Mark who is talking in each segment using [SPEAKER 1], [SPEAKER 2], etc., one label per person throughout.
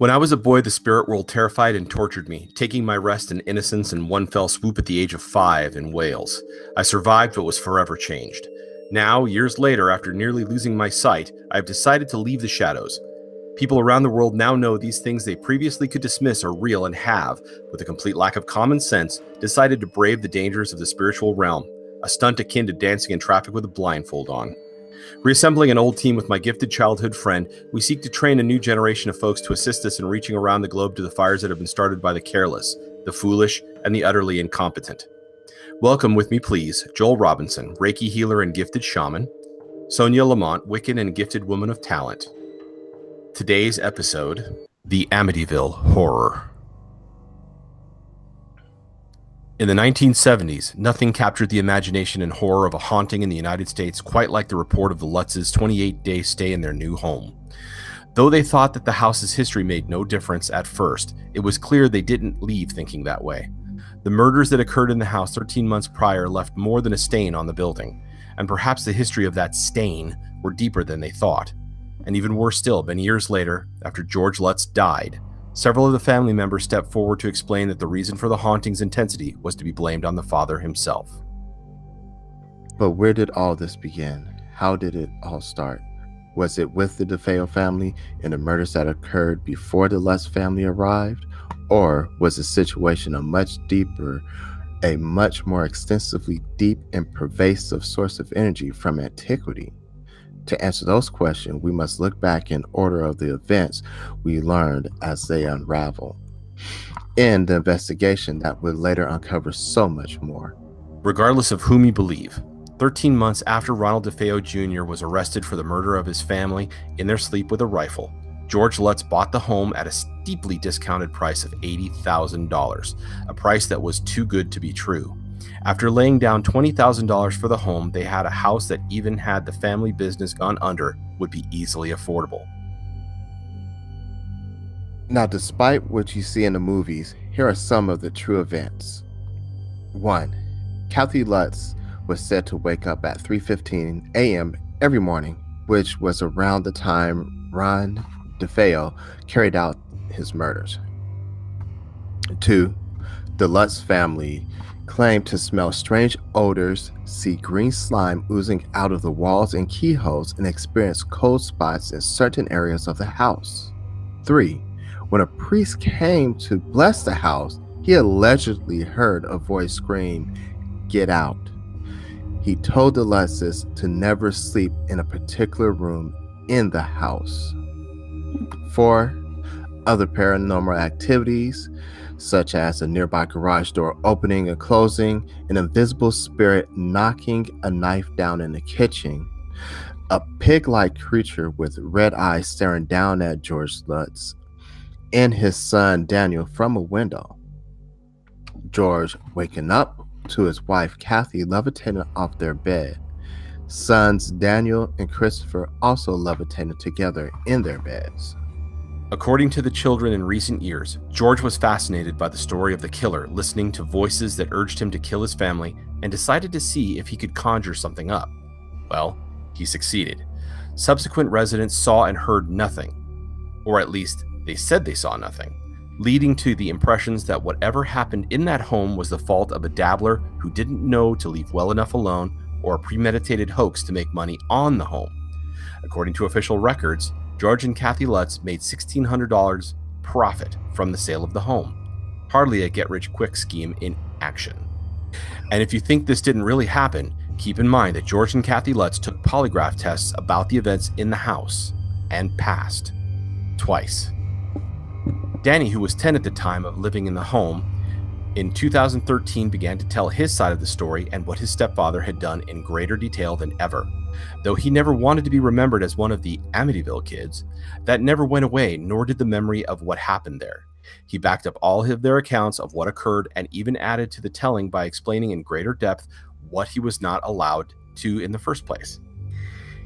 [SPEAKER 1] When I was a boy, the spirit world terrified and tortured me, taking my rest and innocence in one fell swoop at the age of 5 in Wales. I survived but was forever changed. Now, years later, after nearly losing my sight, I have decided to leave the shadows. People around the world now know these things they previously could dismiss are real and have, with a complete lack of common sense, decided to brave the dangers of the spiritual realm, a stunt akin to dancing in traffic with a blindfold on. Reassembling an old team with my gifted childhood friend, we seek to train a new generation of folks to assist us in reaching around the globe to the fires that have been started by the careless, the foolish, and the utterly incompetent. Welcome with me, please, Joel Robinson, Reiki healer and gifted shaman, Sonia Lamont, Wiccan and gifted woman of talent. Today's episode, the Amityville Horror. In the 1970s, nothing captured the imagination and horror of a haunting in the United States quite like the report of the Lutzes' 28-day stay in their new home. Though they thought that the house's history made no difference at first, it was clear they didn't leave thinking that way. The murders that occurred in the house 13 months prior left more than a stain on the building, and perhaps the history of that stain were deeper than they thought. And even worse still, many years later, after George Lutz died, several of the family members stepped forward to explain that the reason for the haunting's intensity was to be blamed on the father himself.
[SPEAKER 2] But where did all this begin? How did it all start? Was it with the DeFeo family and the murders that occurred before the Lutz family arrived? Or was the situation a much deeper, a much more extensively deep and pervasive source of energy from antiquity? To answer those questions, we must look back in order of the events we learned as they unravel, in the investigation that would later uncover so much more.
[SPEAKER 1] Regardless of whom you believe, 13 months after Ronald DeFeo Jr. was arrested for the murder of his family in their sleep with a rifle, George Lutz bought the home at a steeply discounted price of $80,000, a price that was too good to be true. After laying down $20,000 for the home, they had a house that, even had the family business gone under, would be easily affordable.
[SPEAKER 2] Now, despite what you see in the movies, here are some of the true events. 1. Kathy Lutz was said to wake up at 3:15 a.m. every morning, which was around the time Ron DeFeo carried out his murders. 2. The Lutz family claimed to smell strange odors, see green slime oozing out of the walls and keyholes, and experience cold spots in certain areas of the house. 3. When a priest came to bless the house, he allegedly heard a voice scream, "Get out." He told the Lutzes to never sleep in a particular room in the house. 4. Other paranormal activities, such as a nearby garage door opening and closing, an invisible spirit knocking a knife down in the kitchen, a pig-like creature with red eyes staring down at George Lutz and his son Daniel from a window, George waking up to his wife Kathy levitating off their bed, sons Daniel and Christopher also levitating together in their beds.
[SPEAKER 1] According to the children in recent years, George was fascinated by the story of the killer, listening to voices that urged him to kill his family, and decided to see if he could conjure something up. Well, he succeeded. Subsequent residents saw and heard nothing, or at least they said they saw nothing, leading to the impressions that whatever happened in that home was the fault of a dabbler who didn't know to leave well enough alone, or a premeditated hoax to make money on the home. According to official records, George and Kathy Lutz made $1,600 profit from the sale of the home. Hardly a get-rich-quick scheme in action. And if you think this didn't really happen, keep in mind that George and Kathy Lutz took polygraph tests about the events in the house and passed. Twice. Danny, who was 10 at the time of living in the home, in 2013 began to tell his side of the story and what his stepfather had done in greater detail than ever. Though he never wanted to be remembered as one of the Amityville kids, that never went away, nor did the memory of what happened there. He backed up all of their accounts of what occurred and even added to the telling by explaining in greater depth what he was not allowed to in the first place.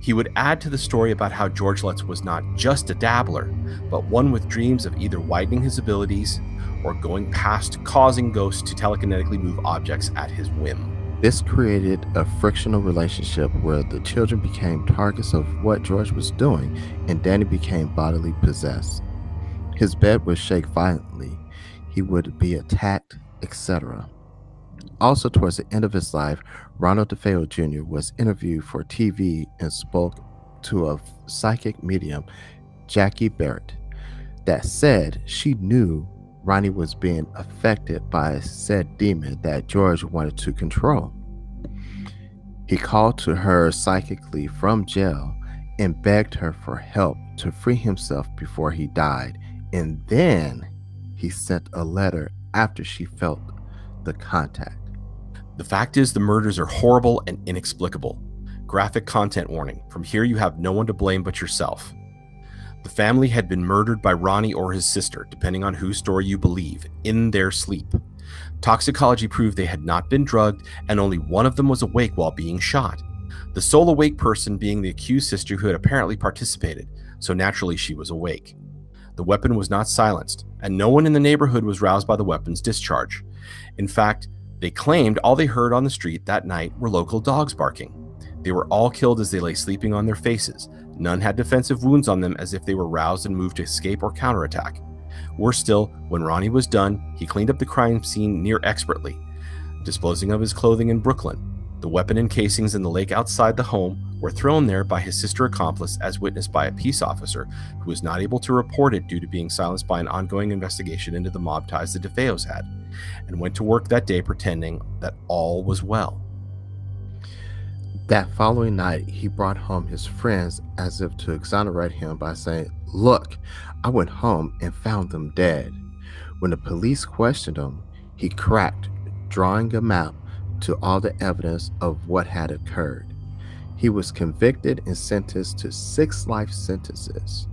[SPEAKER 1] He would add to the story about how George Lutz was not just a dabbler, but one with dreams of either widening his abilities or going past causing ghosts to telekinetically move objects at his whim.
[SPEAKER 2] This created a frictional relationship where the children became targets of what George was doing, and Danny became bodily possessed. His bed would shake violently. He would be attacked, etc. Also, towards the end of his life, Ronald DeFeo Jr. was interviewed for TV and spoke to a psychic medium, Jackie Barrett, that said she knew Ronnie was being affected by said demon that George wanted to control. He called to her psychically from jail and begged her for help to free himself before he died, and then he sent a letter after she felt the contact.
[SPEAKER 1] The fact is, the murders are horrible and inexplicable. Graphic content warning. From here, you have no one to blame but yourself. The family had been murdered by Ronnie or his sister, depending on whose story you believe, in their sleep. Toxicology proved they had not been drugged, and only one of them was awake while being shot. The sole awake person being the accused sister, who had apparently participated, so naturally she was awake. The weapon was not silenced, and no one in the neighborhood was roused by the weapon's discharge. In fact, they claimed all they heard on the street that night were local dogs barking. They were all killed as they lay sleeping on their faces. None had defensive wounds on them, as if they were roused and moved to escape or counterattack. Worse still, when Ronnie was done, he cleaned up the crime scene near expertly, disposing of his clothing in Brooklyn. The weapon and casings in the lake outside the home were thrown there by his sister accomplice, as witnessed by a peace officer who was not able to report it due to being silenced by an ongoing investigation into the mob ties the DeFeos had, and went to work that day pretending that all was well.
[SPEAKER 2] That following night, he brought home his friends as if to exonerate him by saying, "Look, I went home and found them dead." When the police questioned him, he cracked, drawing a map to all the evidence of what had occurred. He was convicted and sentenced to 6 life sentences.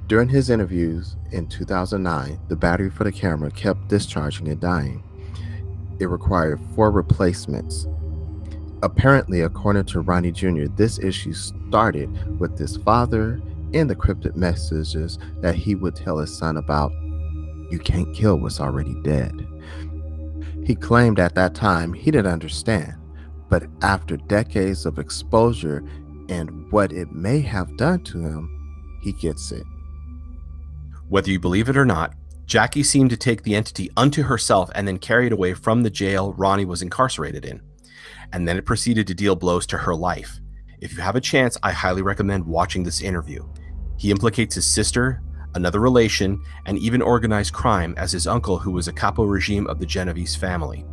[SPEAKER 2] During his interviews in 2009, the battery for the camera kept discharging and dying. It required 4 replacements. Apparently, according to Ronnie Jr., this issue started with his father and the cryptic messages that he would tell his son about, "You can't kill what's already dead." He claimed at that time he didn't understand, but after decades of exposure and what it may have done to him, he gets it.
[SPEAKER 1] Whether you believe it or not, Jackie seemed to take the entity unto herself and then carry it away from the jail Ronnie was incarcerated in. And then it proceeded to deal blows to her life. If you have a chance, I highly recommend watching this interview. He implicates his sister, another relation, and even organized crime as his uncle, who was a capo regime of the Genovese family.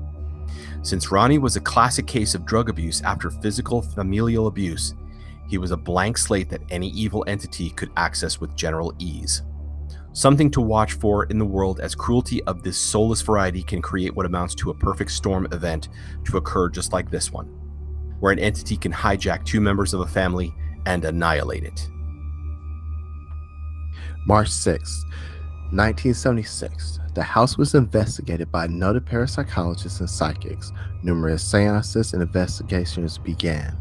[SPEAKER 1] Since Ronnie was a classic case of drug abuse after physical familial abuse, he was a blank slate that any evil entity could access with general ease. Something to watch for in the world, as cruelty of this soulless variety can create what amounts to a perfect storm event to occur just like this one, where an entity can hijack 2 members of a family and annihilate it.
[SPEAKER 2] March 6, 1976. The house was investigated by noted parapsychologists and psychics. Numerous seances and investigations began.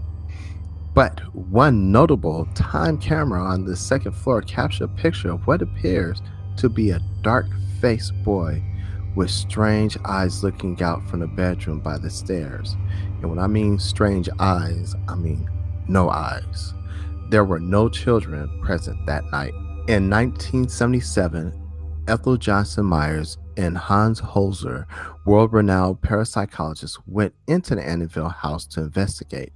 [SPEAKER 2] But one notable time camera on the 2nd floor captured a picture of what appears to be a dark-faced boy with strange eyes looking out from the bedroom by the stairs. And when I mean strange eyes, I mean no eyes. There were no children present that night. In 1977, Ethel Johnson Myers and Hans Holzer, world-renowned parapsychologists, went into the Amityville house to investigate.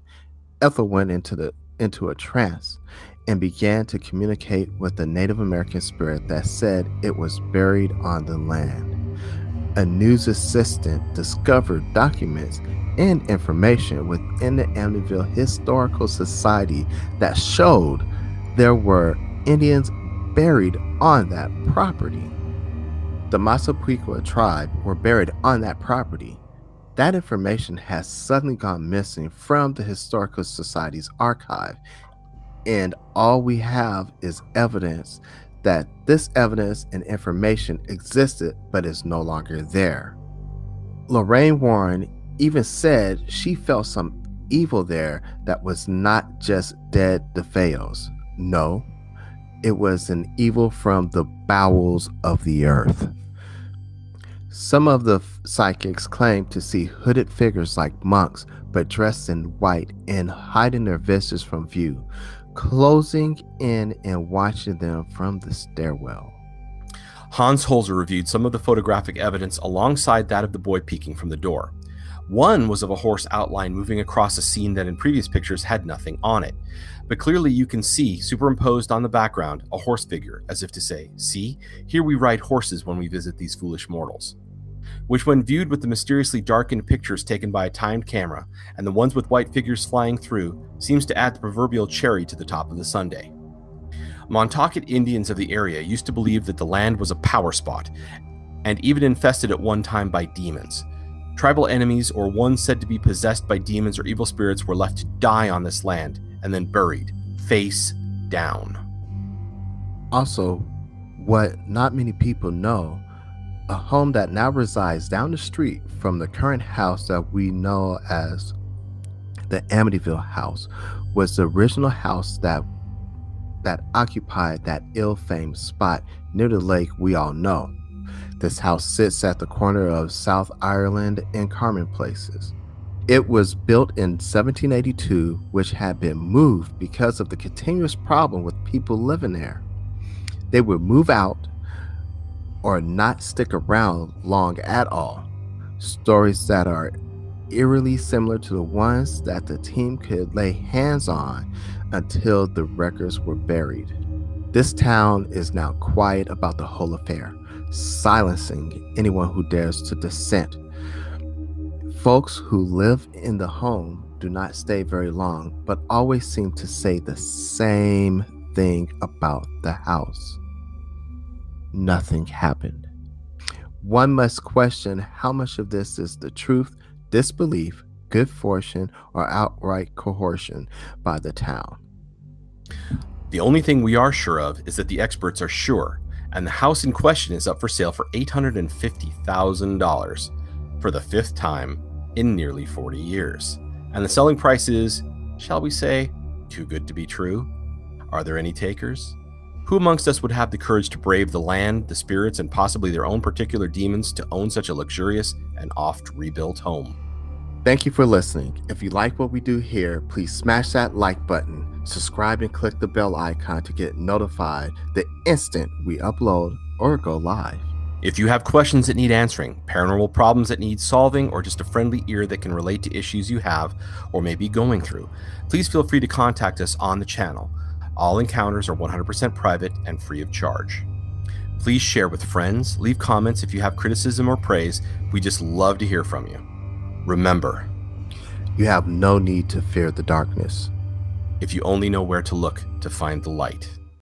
[SPEAKER 2] Ethel went into a trance and began to communicate with the Native American spirit that said it was buried on the land. A news assistant discovered documents and information within the Amityville Historical Society that showed there were Indians buried on that property. The Massapequa tribe were buried on that property. That information has suddenly gone missing from the Historical Society's archive, and all we have is evidence that this evidence and information existed but is no longer there. Lorraine Warren even said she felt some evil there that was not just dead DeFeos. No, it was an evil from the bowels of the earth. Some of the psychics claimed to see hooded figures like monks, but dressed in white and hiding their visages from view, closing in and watching them from the stairwell.
[SPEAKER 1] Hans Holzer reviewed some of the photographic evidence alongside that of the boy peeking from the door. One was of a horse outline moving across a scene that in previous pictures had nothing on it. But clearly you can see, superimposed on the background, a horse figure, as if to say, "See, here we ride horses when we visit these foolish mortals." Which, when viewed with the mysteriously darkened pictures taken by a timed camera, and the ones with white figures flying through, seems to add the proverbial cherry to the top of the sundae. Montaukett Indians of the area used to believe that the land was a power spot, and even infested at one time by demons. Tribal enemies, or ones said to be possessed by demons or evil spirits, were left to die on this land and then buried, face down.
[SPEAKER 2] Also, what not many people know, a home that now resides down the street from the current house that we know as the Amityville house was the original house that occupied that ill-famed spot near the lake we all know. This house sits at the corner of South Ireland and Carmen Places. It was built in 1782, which had been moved because of the continuous problem with people living there. They would move out or not stick around long at all. Stories that are eerily similar to the ones that the team could lay hands on until the records were buried. This town is now quiet about the whole affair, silencing anyone who dares to dissent. Folks who live in the home do not stay very long, but always seem to say the same thing about the house. Nothing happened. One must question how much of this is the truth, disbelief, good fortune, or outright coercion by the town.
[SPEAKER 1] The only thing we are sure of is that the experts are sure, and the house in question is up for sale for $850,000 for the fifth time in nearly 40 years. And the selling price is, shall we say, too good to be true? Are there any takers? Who amongst us would have the courage to brave the land, the spirits, and possibly their own particular demons to own such a luxurious and oft rebuilt home?
[SPEAKER 2] Thank you for listening. If you like what we do here, please smash that like button, subscribe, and click the bell icon to get notified the instant we upload or go live.
[SPEAKER 1] If you have questions that need answering, paranormal problems that need solving, or just a friendly ear that can relate to issues you have or may be going through, please feel free to contact us on the channel. All encounters are 100% private and free of charge. Please share with friends, leave comments if you have criticism or praise. We just love to hear from you. Remember,
[SPEAKER 2] you have no need to fear the darkness
[SPEAKER 1] if you only know where to look to find the light.